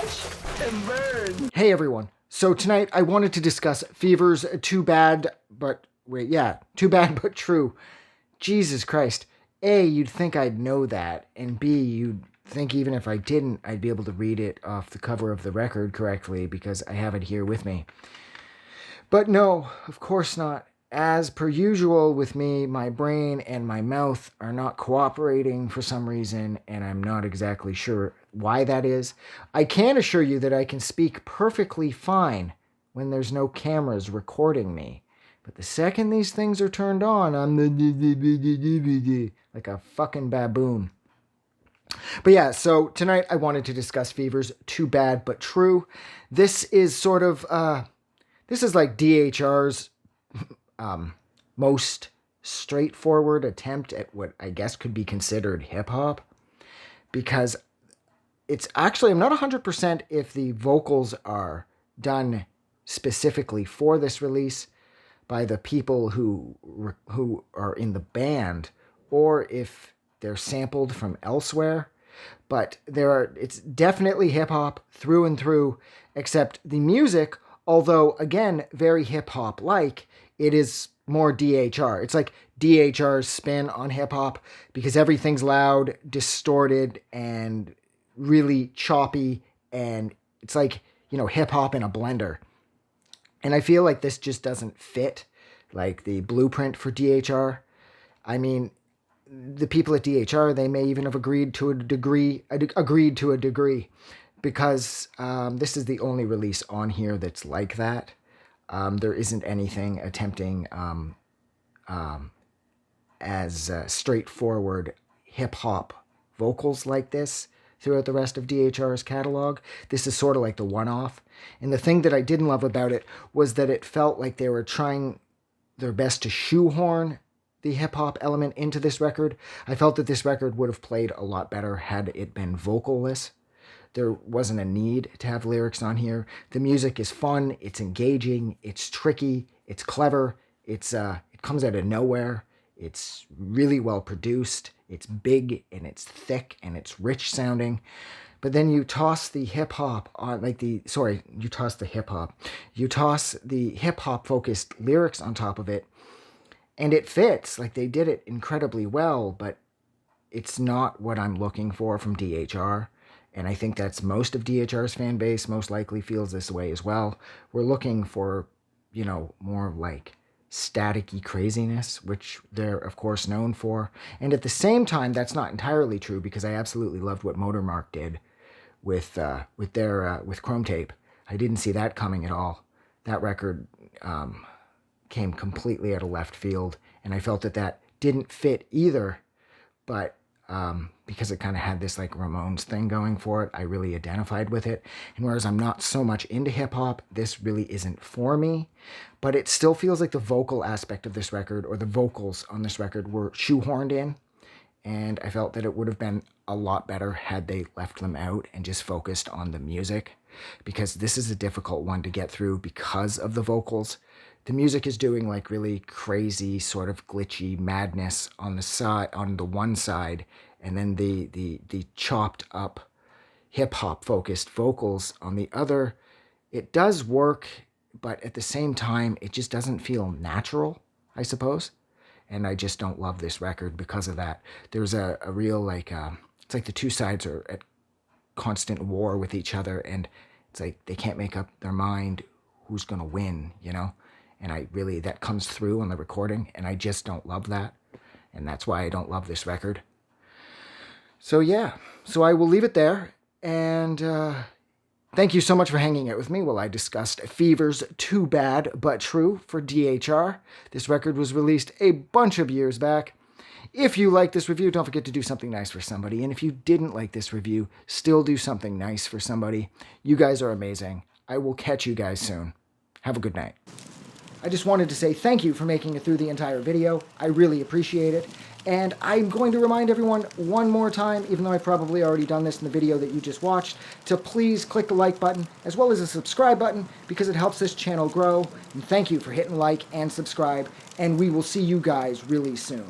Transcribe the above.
watch and burn. Hey everyone. So tonight I wanted to discuss Fever's Too Bad But True. Jesus Christ. A, you'd think I'd know that, and B, you'd think even if I didn't, I'd be able to read it off the cover of the record correctly because I have it here with me. But no, of course not. As per usual with me, my brain and my mouth are not cooperating for some reason, and I'm not exactly sure why that is. I can assure you that I can speak perfectly fine when there's no cameras recording me. But the second these things are turned on, I'm like a fucking baboon. But yeah, so tonight I wanted to discuss Fever's Too Bad But True. This is sort of, this is like DHR's most straightforward attempt at what I guess could be considered hip-hop. Because it's actually, I'm not 100% if the vocals are done specifically for this release by the people who are in the band, or if they're sampled from elsewhere. But it's definitely hip-hop through and through, except the music, although, again, very hip-hop-like, it is more DHR. It's like DHR's spin on hip-hop because everything's loud, distorted, and really choppy, and it's like, you know, hip-hop in a blender. And I feel like this just doesn't fit, like, the blueprint for DHR. I mean, the people at DHR, they may even have agreed to a degree, because this is the only release on here that's like that. There isn't anything attempting as straightforward hip-hop vocals like this throughout the rest of DHR's catalog. This is sort of like the one-off. And the thing that I didn't love about it was that it felt like they were trying their best to shoehorn the hip-hop element into this record. I felt that this record would have played a lot better had it been vocalless. There wasn't a need to have lyrics on here. The music is fun, it's engaging, it's tricky, it's clever, it comes out of nowhere, it's really well produced, it's big and it's thick and it's rich sounding. But then you toss the hip-hop on, you toss the hip-hop focused lyrics on top of it, and it fits. Like, they did it incredibly well, but it's not what I'm looking for from DHR. And I think that's most of DHR's fan base most likely feels this way as well. We're looking for, you know, more like static-y craziness, which they're, of course, known for. And at the same time, that's not entirely true, because I absolutely loved what Motormark did with Chrome Tape. I didn't see that coming at all. That record came completely out of left field, and I felt that didn't fit either, but because it kind of had this like Ramones thing going for it, I really identified with it. And whereas I'm not so much into hip-hop, this really isn't for me. But it still feels like the vocal aspect of this record, or the vocals on this record, were shoehorned in. And I felt that it would have been a lot better had they left them out and just focused on the music. Because this is a difficult one to get through because of the vocals. The music is doing like really crazy, sort of glitchy madness on the one side, and then the chopped up hip-hop focused vocals on the other. It does work, but at the same time, it just doesn't feel natural, I suppose. And I just don't love this record because of that. There's a real, like, it's like the two sides are at constant war with each other, and it's like they can't make up their mind who's going to win, you know? And that comes through on the recording, and I just don't love that. And that's why I don't love this record. So yeah, so I will leave it there. And thank you so much for hanging out with me while I discussed Fever's Too Bad But True for DHR. This record was released a bunch of years back. If you like this review, don't forget to do something nice for somebody. And if you didn't like this review, still do something nice for somebody. You guys are amazing. I will catch you guys soon. Have a good night. I just wanted to say thank you for making it through the entire video. I really appreciate it. And I'm going to remind everyone one more time, even though I've probably already done this in the video that you just watched, to please click the like button as well as the subscribe button, because it helps this channel grow. And thank you for hitting like and subscribe, and we will see you guys really soon.